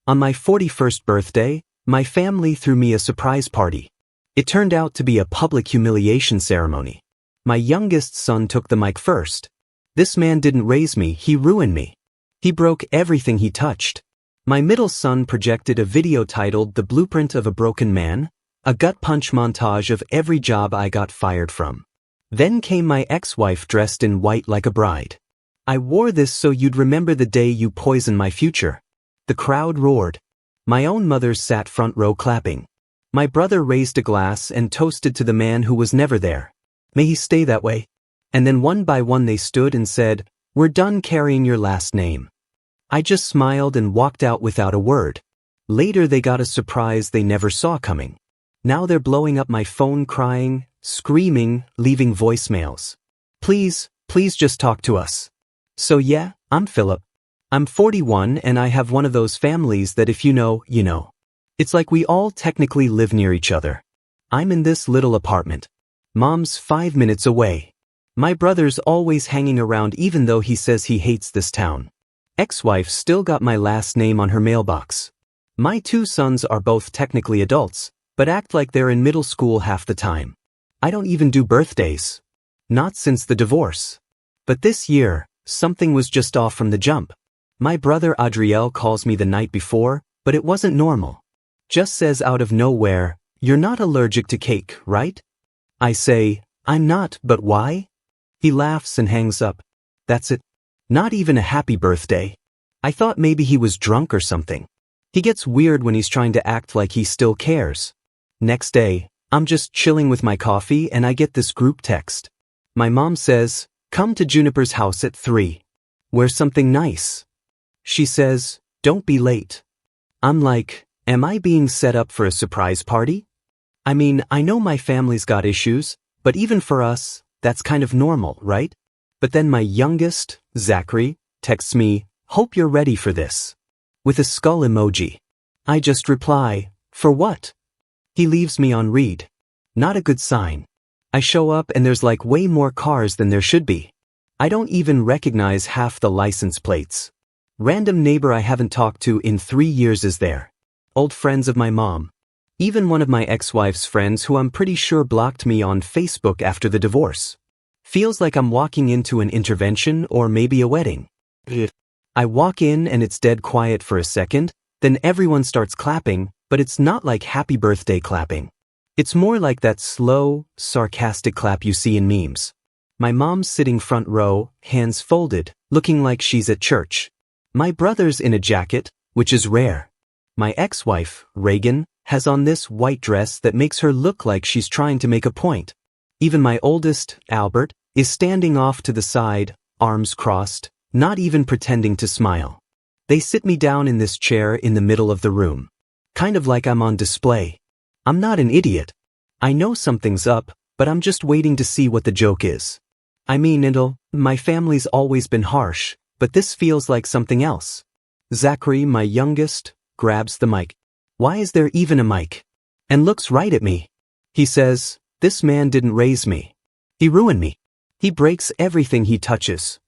On my 41st birthday, my family threw me a surprise party. It turned out to be a public humiliation ceremony. My youngest son took the mic first. This man didn't raise me, he ruined me. He broke everything he touched. My middle son projected a video titled The Blueprint of a Broken Man, a gut punch montage of every job I got fired from. Then came my ex-wife dressed in white like a bride. I wore this so you'd remember the day you poisoned my future. The crowd roared. My own mother sat front row clapping. My brother raised a glass and toasted to the man who was never there. May he stay that way. And then one by one they stood and said, "We're done carrying your last name." I just smiled and walked out without a word. Later they got a surprise they never saw coming. Now they're blowing up my phone crying, screaming, leaving voicemails. Please just talk to us. So yeah, I'm Philip. I'm 41 and I have one of those families that if you know, you know. It's like we all technically live near each other. I'm in this little apartment. Mom's 5 minutes away. My brother's always hanging around even though he says he hates this town. Ex-wife still got my last name on her mailbox. My 2 sons are both technically adults, but act like they're in middle school half the time. I don't even do birthdays. Not since the divorce. But this year, something was just off from the jump. My brother Adriel calls me the night before, but it wasn't normal. Just says out of nowhere, "You're not allergic to cake, right?" I say, "I'm not, but why?" He laughs and hangs up. That's it. Not even a happy birthday. I thought maybe he was drunk or something. He gets weird when he's trying to act like he still cares. Next day, I'm just chilling with my coffee and I get this group text. My mom says, "Come to Juniper's house at 3. Wear something nice." She says, "Don't be late." I'm like, am I being set up for a surprise party? I mean, I know my family's got issues, but even for us, that's kind of normal, right? But then my youngest, Zachary, texts me, "Hope you're ready for this." With a skull emoji. I just reply, "For what?" He leaves me on read. Not a good sign. I show up and there's like way more cars than there should be. I don't even recognize half the license plates. Random neighbor I haven't talked to in 3 years is there. Old friends of my mom. Even one of my ex-wife's friends who I'm pretty sure blocked me on Facebook after the divorce. Feels like I'm walking into an intervention or maybe a wedding. I walk in and it's dead quiet for a second, then everyone starts clapping, but it's not like happy birthday clapping. It's more like that slow, sarcastic clap you see in memes. My mom's sitting front row, hands folded, looking like she's at church. My brother's in a jacket, which is rare. My ex-wife, Reagan, has on this white dress that makes her look like she's trying to make a point. Even my oldest, Albert, is standing off to the side, arms crossed, not even pretending to smile. They sit me down in this chair in the middle of the room. Kind of like I'm on display. I'm not an idiot. I know something's up, but I'm just waiting to see what the joke is. I mean, my family's always been harsh, but this feels like something else. Zachary, my youngest, grabs the mic. Why is there even a mic? And looks right at me. He says, "This man didn't raise me. He ruined me. He breaks everything he touches."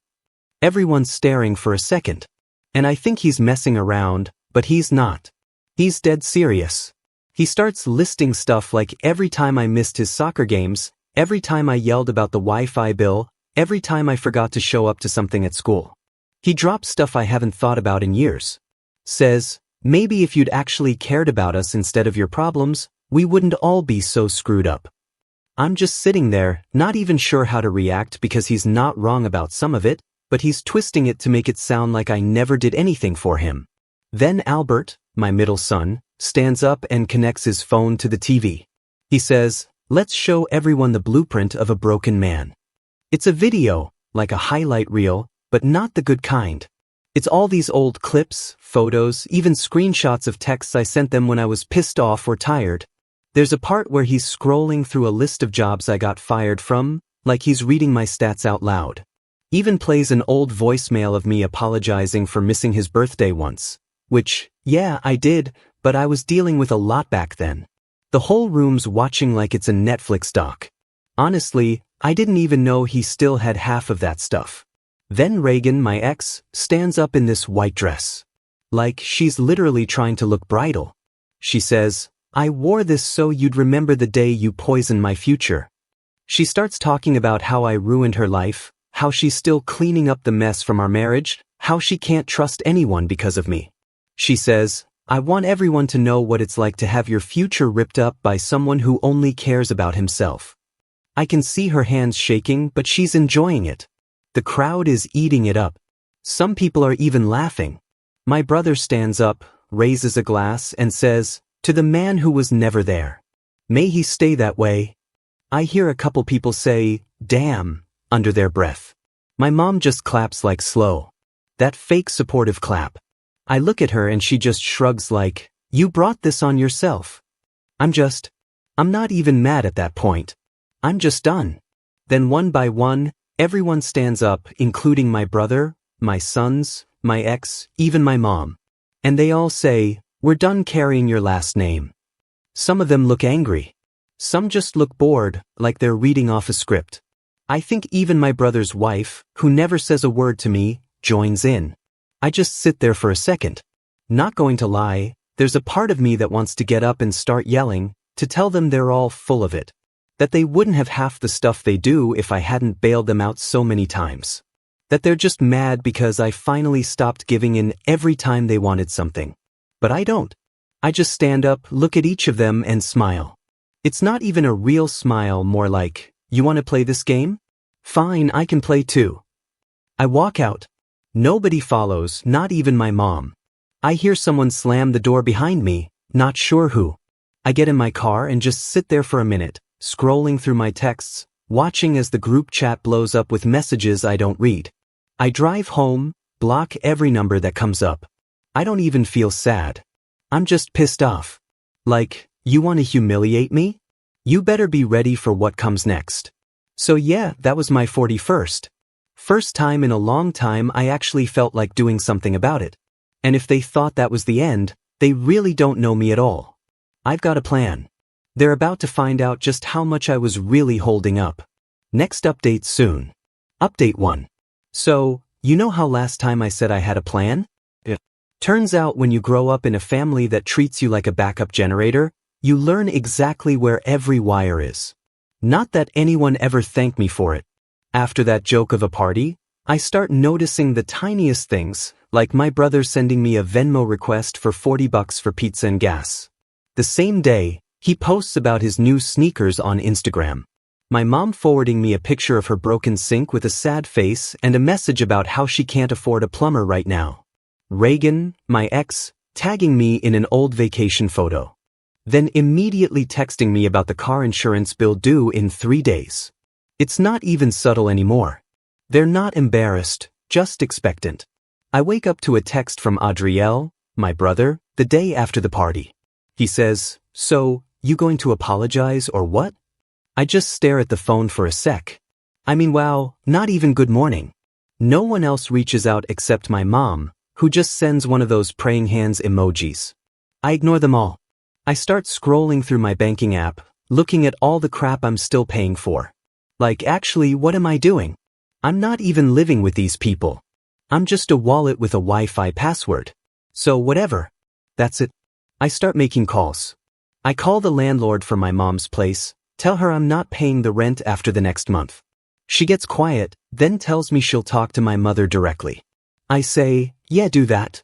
Everyone's staring for a second. And I think he's messing around, but he's not. He's dead serious. He starts listing stuff like every time I missed his soccer games, every time I yelled about the Wi-Fi bill, every time I forgot to show up to something at school. He drops stuff I haven't thought about in years. Says, "Maybe if you'd actually cared about us instead of your problems, we wouldn't all be so screwed up." I'm just sitting there, not even sure how to react because he's not wrong about some of it, but he's twisting it to make it sound like I never did anything for him. Then Albert, my middle son, stands up and connects his phone to the TV. He says, "Let's show everyone the blueprint of a broken man." It's a video, like a highlight reel, but not the good kind. It's all these old clips, photos, even screenshots of texts I sent them when I was pissed off or tired. There's a part where he's scrolling through a list of jobs I got fired from, like he's reading my stats out loud. Even plays an old voicemail of me apologizing for missing his birthday once. Which, yeah, I did, but I was dealing with a lot back then. The whole room's watching like it's a Netflix doc. Honestly, I didn't even know he still had half of that stuff. Then Reagan, my ex, stands up in this white dress. Like she's literally trying to look bridal. She says, "I wore this so you'd remember the day you poisoned my future." She starts talking about how I ruined her life, how she's still cleaning up the mess from our marriage, how she can't trust anyone because of me. She says, "I want everyone to know what it's like to have your future ripped up by someone who only cares about himself." I can see her hands shaking, but she's enjoying it. The crowd is eating it up. Some people are even laughing. My brother stands up, raises a glass, and says, "To the man who was never there. May he stay that way." I hear a couple people say, "Damn," under their breath. My mom just claps like slow. That fake supportive clap. I look at her and she just shrugs like, "You brought this on yourself." I'm not even mad at that point. I'm just done. Then one by one, everyone stands up, including my brother, my sons, my ex, even my mom. And they all say, "We're done carrying your last name." Some of them look angry. Some just look bored, like they're reading off a script. I think even my brother's wife, who never says a word to me, joins in. I just sit there for a second. Not going to lie, there's a part of me that wants to get up and start yelling, to tell them they're all full of it. That they wouldn't have half the stuff they do if I hadn't bailed them out so many times. That they're just mad because I finally stopped giving in every time they wanted something. But I don't. I just stand up, look at each of them, and smile. It's not even a real smile, more like, "You want to play this game? Fine, I can play too." I walk out. Nobody follows, not even my mom. I hear someone slam the door behind me, not sure who. I get in my car and just sit there for a minute, scrolling through my texts, watching as the group chat blows up with messages I don't read. I drive home, block every number that comes up. I don't even feel sad. I'm just pissed off. Like, "You want to humiliate me? You better be ready for what comes next." So yeah, that was my 41st. First time in a long time I actually felt like doing something about it. And if they thought that was the end, they really don't know me at all. I've got a plan. They're about to find out just how much I was really holding up. Next update soon. Update 1. So, you know how last time I said I had a plan? Turns out when you grow up in a family that treats you like a backup generator, you learn exactly where every wire is. Not that anyone ever thanked me for it. After that joke of a party, I start noticing the tiniest things, like my brother sending me a Venmo request for $40 for pizza and gas. The same day, he posts about his new sneakers on Instagram. My mom forwarding me a picture of her broken sink with a sad face and a message about how she can't afford a plumber right now. Reagan, my ex, tagging me in an old vacation photo. Then immediately texting me about the car insurance bill due in 3 days. It's not even subtle anymore. They're not embarrassed, just expectant. I wake up to a text from Adriel, my brother, the day after the party. He says, "So, you going to apologize or what?" I just stare at the phone for a sec. I mean, wow, not even good morning. No one else reaches out except my mom, who just sends one of those praying hands emojis. I ignore them all. I start scrolling through my banking app, looking at all the crap I'm still paying for. Like, actually, what am I doing? I'm not even living with these people. I'm just a wallet with a Wi-Fi password. So whatever. That's it. I start making calls. I call the landlord for my mom's place, tell her I'm not paying the rent after the next month. She gets quiet, then tells me she'll talk to my mother directly. I say, "Yeah, do that."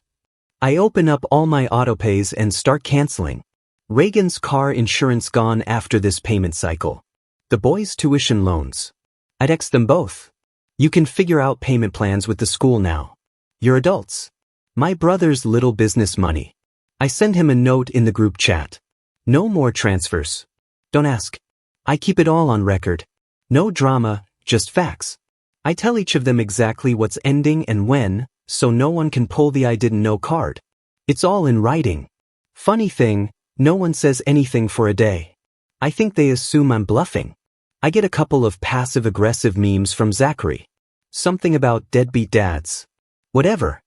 I open up all my autopays and start canceling. Reagan's car insurance gone after this payment cycle. The boys' tuition loans. I text them both. You can figure out payment plans with the school now. You're adults. My brother's little business money. I send him a note in the group chat. No more transfers. Don't ask. I keep it all on record. No drama, just facts. I tell each of them exactly what's ending and when, so no one can pull the "I didn't know" card. It's all in writing. Funny thing, no one says anything for a day. I think they assume I'm bluffing. I get a couple of passive-aggressive memes from Zachary. Something about deadbeat dads. Whatever.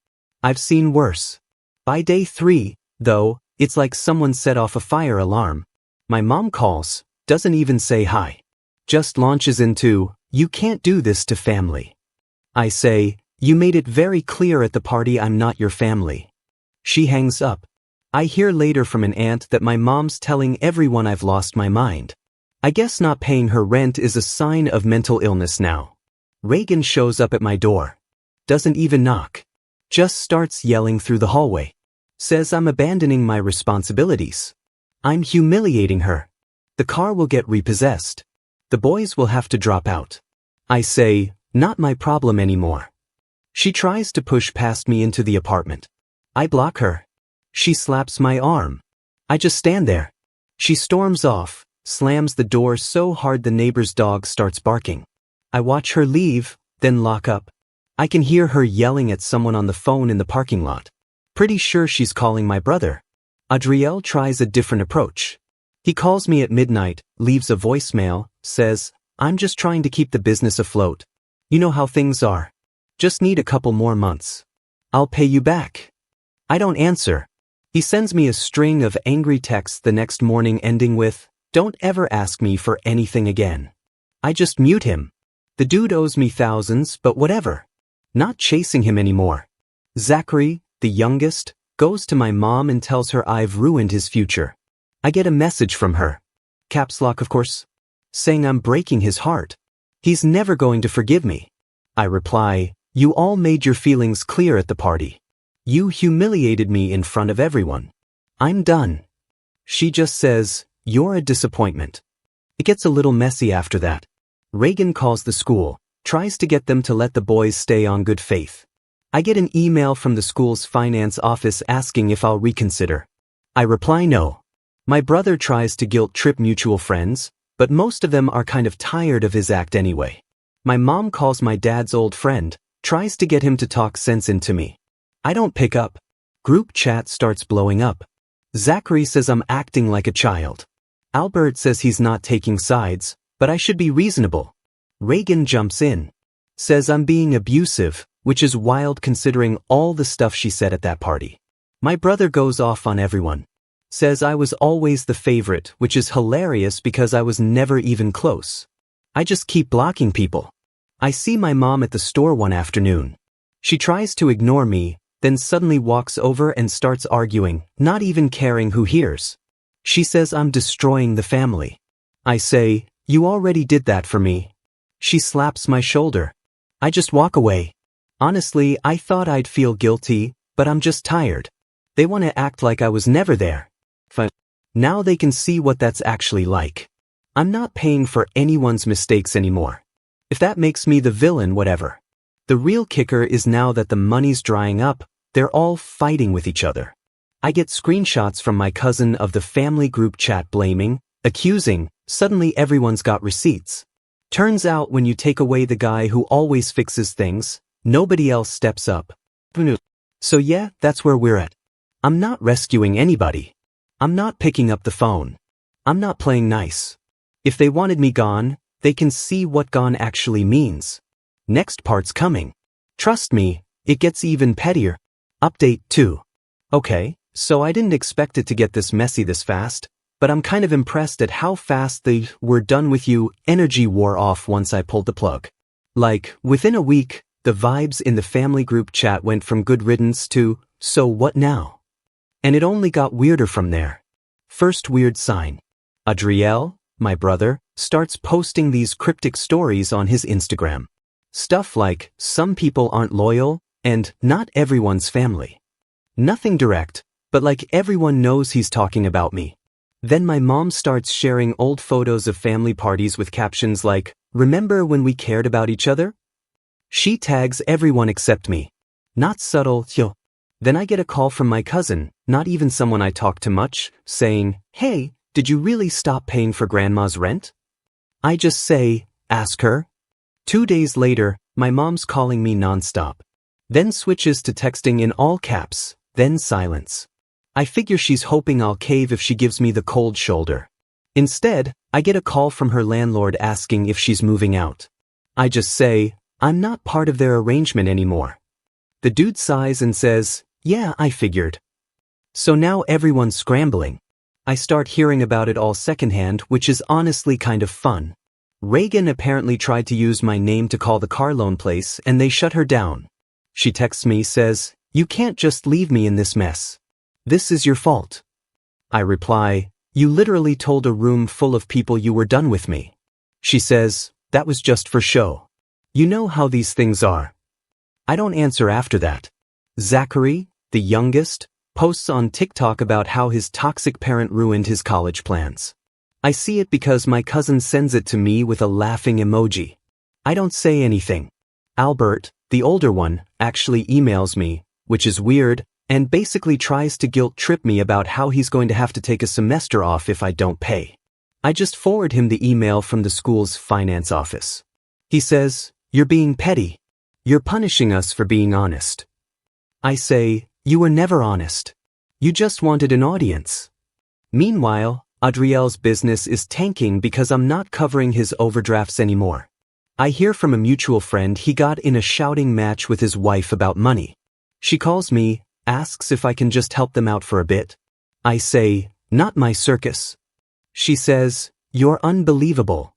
I've seen worse. By day 3, though, it's like someone set off a fire alarm. My mom calls, doesn't even say hi. Just launches into, "You can't do this to family." I say, "You made it very clear at the party I'm not your family." She hangs up. I hear later from an aunt that my mom's telling everyone I've lost my mind. I guess not paying her rent is a sign of mental illness now. Reagan shows up at my door. Doesn't even knock. Just starts yelling through the hallway. Says I'm abandoning my responsibilities. I'm humiliating her. The car will get repossessed. The boys will have to drop out. I say, not my problem anymore. She tries to push past me into the apartment. I block her. She slaps my arm. I just stand there. She storms off, slams the door so hard the neighbor's dog starts barking. I watch her leave, then lock up. I can hear her yelling at someone on the phone in the parking lot. Pretty sure she's calling my brother. Adriel tries a different approach. He calls me at midnight, leaves a voicemail, says, I'm just trying to keep the business afloat. You know how things are. Just need a couple more months. I'll pay you back. I don't answer. He sends me a string of angry texts the next morning ending with, don't ever ask me for anything again. I just mute him. The dude owes me thousands, but whatever. Not chasing him anymore. Zachary, the youngest, goes to my mom and tells her I've ruined his future. I get a message from her. Caps lock, of course. Saying I'm breaking his heart. He's never going to forgive me. I reply, you all made your feelings clear at the party. You humiliated me in front of everyone. I'm done. She just says, you're a disappointment. It gets a little messy after that. Reagan calls the school, tries to get them to let the boys stay on good faith. I get an email from the school's finance office asking if I'll reconsider. I reply no. My brother tries to guilt-trip mutual friends, but most of them are kind of tired of his act anyway. My mom calls my dad's old friend, tries to get him to talk sense into me. I don't pick up. Group chat starts blowing up. Zachary says I'm acting like a child. Albert says he's not taking sides, but I should be reasonable. Reagan jumps in. Says I'm being abusive, which is wild considering all the stuff she said at that party. My brother goes off on everyone. Says I was always the favorite, which is hilarious because I was never even close. I just keep blocking people. I see my mom at the store one afternoon. She tries to ignore me, then suddenly walks over and starts arguing, not even caring who hears. She says I'm destroying the family. I say, you already did that for me. She slaps my shoulder. I just walk away. Honestly, I thought I'd feel guilty, but I'm just tired. They want to act like I was never there. Now they can see what that's actually like. I'm not paying for anyone's mistakes anymore. If that makes me the villain, whatever. The real kicker is now that the money's drying up, they're all fighting with each other. I get screenshots from my cousin of the family group chat blaming, accusing, suddenly everyone's got receipts. Turns out when you take away the guy who always fixes things, nobody else steps up. So yeah, that's where we're at. I'm not rescuing anybody. I'm not picking up the phone. I'm not playing nice. If they wanted me gone, they can see what gone actually means. Next part's coming. Trust me, it gets even pettier. Update 2. Okay, so I didn't expect it to get this messy this fast, but I'm kind of impressed at how fast the "we're done with you" energy wore off once I pulled the plug. Like, within a week, the vibes in the family group chat went from good riddance to, so what now? And it only got weirder from there. First weird sign. Adriel, my brother, starts posting these cryptic stories on his Instagram. Stuff like, some people aren't loyal, and not everyone's family. Nothing direct, but like everyone knows he's talking about me. Then my mom starts sharing old photos of family parties with captions like, remember when we cared about each other? She tags everyone except me. Not subtle, yo. Then I get a call from my cousin, not even someone I talk to much, saying, hey, did you really stop paying for grandma's rent? I just say, ask her. 2 days later, my mom's calling me nonstop. Then switches to texting in all caps, then silence. I figure she's hoping I'll cave if she gives me the cold shoulder. Instead, I get a call from her landlord asking if she's moving out. I just say, I'm not part of their arrangement anymore. The dude sighs and says, yeah, I figured. So now everyone's scrambling. I start hearing about it all secondhand, which is honestly kind of fun. Reagan apparently tried to use my name to call the car loan place and they shut her down. She texts me, says, You can't just leave me in this mess. This is your fault. I reply, you literally told a room full of people you were done with me. She says, that was just for show. You know how these things are. I don't answer after that. Zachary, the youngest, posts on TikTok about how his toxic parent ruined his college plans. I see it because my cousin sends it to me with a laughing emoji. I don't say anything. Albert, the older one, actually emails me, which is weird, and basically tries to guilt trip me about how he's going to have to take a semester off if I don't pay. I just forward him the email from the school's finance office. He says, you're being petty. You're punishing us for being honest. I say, you were never honest. You just wanted an audience. Meanwhile, Adriel's business is tanking because I'm not covering his overdrafts anymore. I hear from a mutual friend he got in a shouting match with his wife about money. She calls me, asks if I can just help them out for a bit. I say, not my circus. She says, you're unbelievable.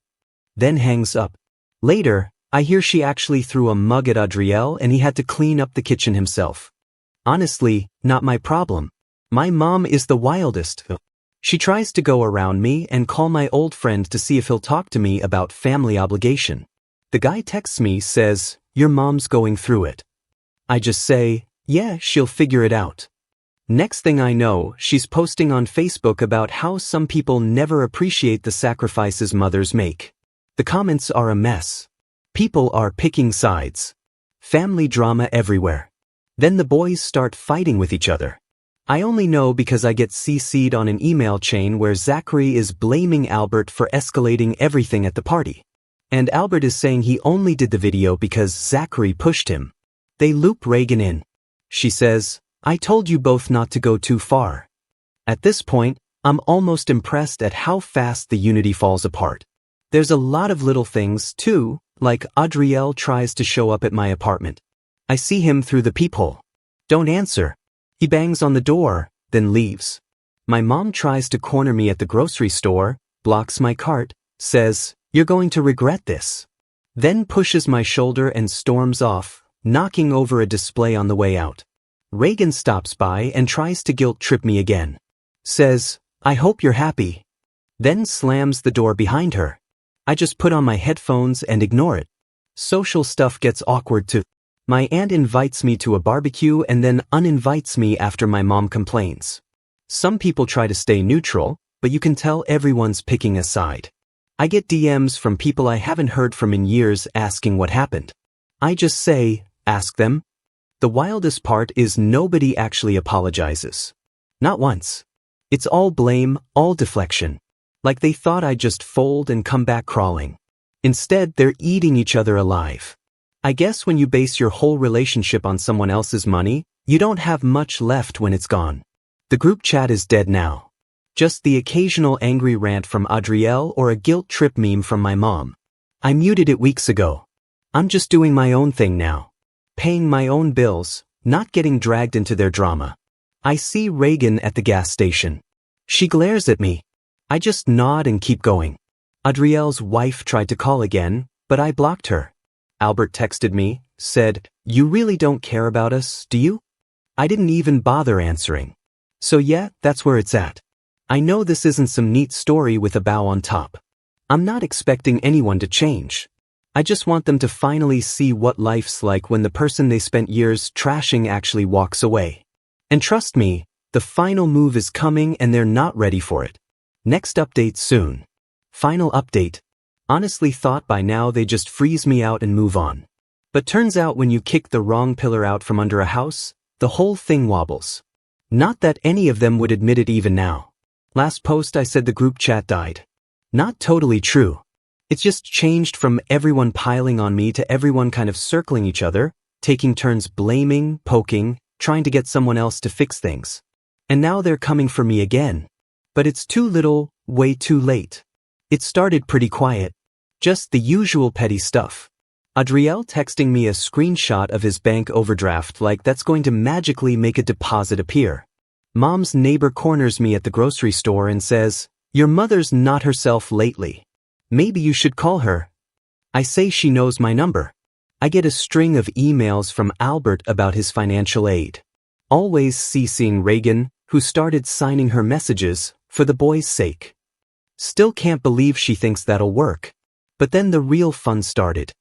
Then hangs up. Later, I hear she actually threw a mug at Adriel and he had to clean up the kitchen himself. Honestly, not my problem. My mom is the wildest. She tries to go around me and call my old friend to see if he'll talk to me about family obligation. The guy texts me, says, your mom's going through it. I just say, yeah, she'll figure it out. Next thing I know, she's posting on Facebook about how some people never appreciate the sacrifices mothers make. The comments are a mess. People are picking sides. Family drama everywhere. Then the boys start fighting with each other. I only know because I get CC'd on an email chain where Zachary is blaming Albert for escalating everything at the party. And Albert is saying he only did the video because Zachary pushed him. They loop Reagan in. She says, I told you both not to go too far. At this point, I'm almost impressed at how fast the unity falls apart. There's a lot of little things, too, like Adriel tries to show up at my apartment. I see him through the peephole. Don't answer. He bangs on the door, then leaves. My mom tries to corner me at the grocery store, blocks my cart, says, you're going to regret this. Then pushes my shoulder and storms off, knocking over a display on the way out. Reagan stops by and tries to guilt trip me again. Says, I hope you're happy. Then slams the door behind her. I just put on my headphones and ignore it. Social stuff gets awkward too. My aunt invites me to a barbecue and then uninvites me after my mom complains. Some people try to stay neutral, but you can tell everyone's picking a side. I get DMs from people I haven't heard from in years asking what happened. I just say, ask them. The wildest part is nobody actually apologizes. Not once. It's all blame, all deflection. Like they thought I'd just fold and come back crawling. Instead, they're eating each other alive. I guess when you base your whole relationship on someone else's money, you don't have much left when it's gone. The group chat is dead now. Just the occasional angry rant from Adriel or a guilt trip meme from my mom. I muted it weeks ago. I'm just doing my own thing now. Paying my own bills, not getting dragged into their drama. I see Reagan at the gas station. She glares at me. I just nod and keep going. Adriel's wife tried to call again, but I blocked her. Albert texted me, said, you really don't care about us, do you? I didn't even bother answering. So yeah, that's where it's at. I know this isn't some neat story with a bow on top. I'm not expecting anyone to change. I just want them to finally see what life's like when the person they spent years trashing actually walks away. And trust me, the final move is coming and they're not ready for it. Next update soon. Final update. Honestly thought by now they just freeze me out and move on. But turns out when you kick the wrong pillar out from under a house, the whole thing wobbles. Not that any of them would admit it even now. Last post I said the group chat died. Not totally true. It's just changed from everyone piling on me to everyone kind of circling each other, taking turns blaming, poking, trying to get someone else to fix things. And now they're coming for me again. But it's too little, way too late. It started pretty quiet. Just the usual petty stuff. Adriel texting me a screenshot of his bank overdraft like that's going to magically make a deposit appear. Mom's neighbor corners me at the grocery store and says, your mother's not herself lately. Maybe you should call her. I say she knows my number. I get a string of emails from Albert about his financial aid. Always CCing Reagan, who started signing her messages, for the boys' sake. Still can't believe she thinks that'll work. But then the real fun started.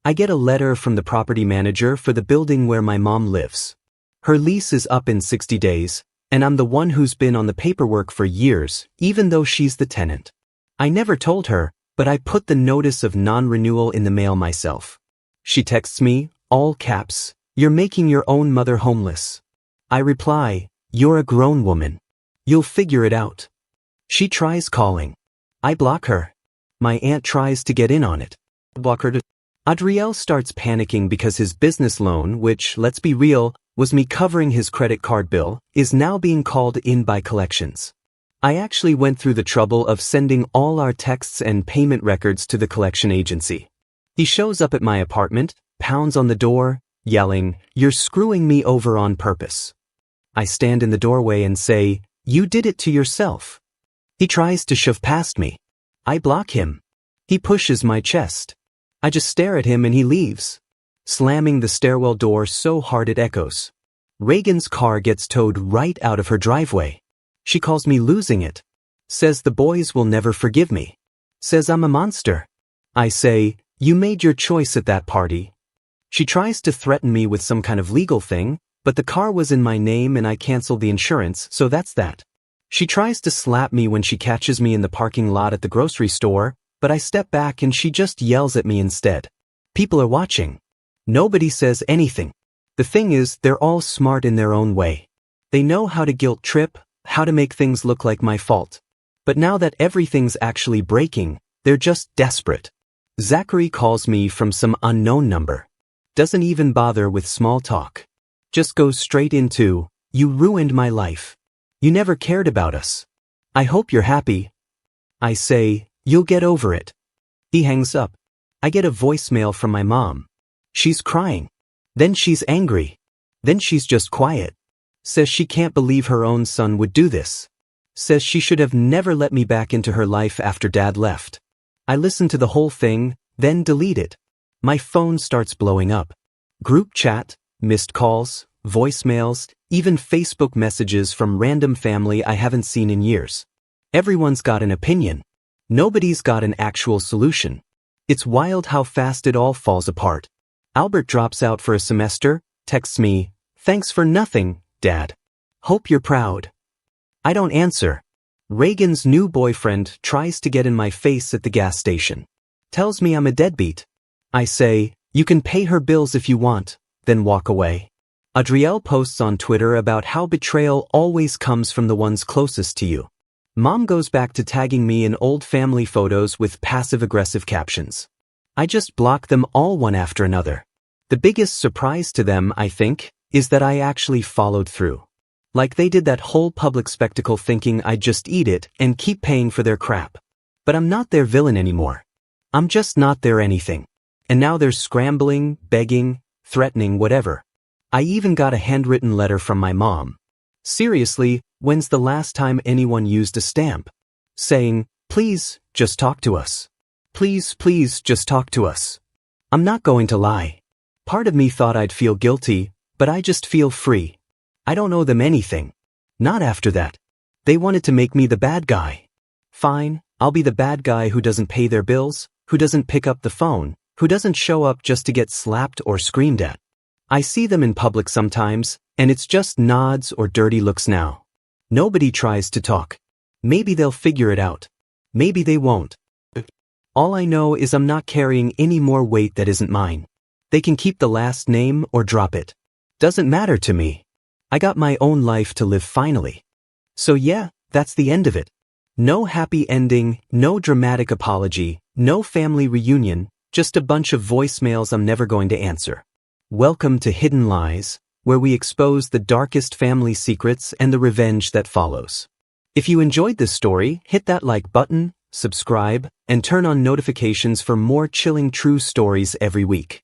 I get a letter from the property manager for the building where my mom lives. Her lease is up in 60 days, and I'm the one who's been on the paperwork for years, even though she's the tenant. I never told her, but I put the notice of non-renewal in the mail myself. She texts me, all caps, "You're making your own mother homeless." I reply, "You're a grown woman. You'll figure it out." She tries calling. I block her. My aunt tries to get in on it. Block her too. Adriel starts panicking because his business loan, which, let's be real, was me covering his credit card bill, is now being called in by collections. I actually went through the trouble of sending all our texts and payment records to the collection agency. He shows up at my apartment, pounds on the door, yelling, "You're screwing me over on purpose." I stand in the doorway and say, "You did it to yourself." He tries to shove past me. I block him. He pushes my chest. I just stare at him and he leaves, slamming the stairwell door so hard it echoes. Reagan's car gets towed right out of her driveway. She calls me losing it. Says the boys will never forgive me. Says I'm a monster. I say, "You made your choice at that party." She tries to threaten me with some kind of legal thing, but the car was in my name and I canceled the insurance, so that's that. She tries to slap me when she catches me in the parking lot at the grocery store, but I step back and she just yells at me instead. People are watching. Nobody says anything. The thing is, they're all smart in their own way. They know how to guilt trip, how to make things look like my fault. But now that everything's actually breaking, they're just desperate. Zachary calls me from some unknown number. Doesn't even bother with small talk. Just goes straight into, "You ruined my life. You never cared about us. I hope you're happy." I say, "You'll get over it." He hangs up. I get a voicemail from my mom. She's crying. Then she's angry. Then she's just quiet. Says she can't believe her own son would do this. Says she should have never let me back into her life after Dad left. I listen to the whole thing, then delete it. My phone starts blowing up. Group chat, missed calls, voicemails, even Facebook messages from random family I haven't seen in years. Everyone's got an opinion. Nobody's got an actual solution. It's wild how fast it all falls apart. Albert drops out for a semester, texts me, "Thanks for nothing, Dad. Hope you're proud." I don't answer. Reagan's new boyfriend tries to get in my face at the gas station. Tells me I'm a deadbeat. I say, "You can pay her bills if you want," then walk away. Adriel posts on Twitter about how betrayal always comes from the ones closest to you. Mom goes back to tagging me in old family photos with passive-aggressive captions. I just block them all one after another. The biggest surprise to them, I think, is that I actually followed through. Like they did that whole public spectacle thinking I'd just eat it and keep paying for their crap. But I'm not their villain anymore. I'm just not their anything. And now they're scrambling, begging, threatening, whatever. I even got a handwritten letter from my mom. Seriously, when's the last time anyone used a stamp? Saying, "Please, just talk to us. Please, please, just talk to us." I'm not going to lie. Part of me thought I'd feel guilty, but I just feel free. I don't owe them anything. Not after that. They wanted to make me the bad guy. Fine, I'll be the bad guy who doesn't pay their bills, who doesn't pick up the phone, who doesn't show up just to get slapped or screamed at. I see them in public sometimes, and it's just nods or dirty looks now. Nobody tries to talk. Maybe they'll figure it out. Maybe they won't. All I know is I'm not carrying any more weight that isn't mine. They can keep the last name or drop it. Doesn't matter to me. I got my own life to live finally. So yeah, that's the end of it. No happy ending, no dramatic apology, no family reunion, just a bunch of voicemails I'm never going to answer. Welcome to Hidden Lies, where we expose the darkest family secrets and the revenge that follows. If you enjoyed this story, hit that like button, subscribe, and turn on notifications for more chilling true stories every week.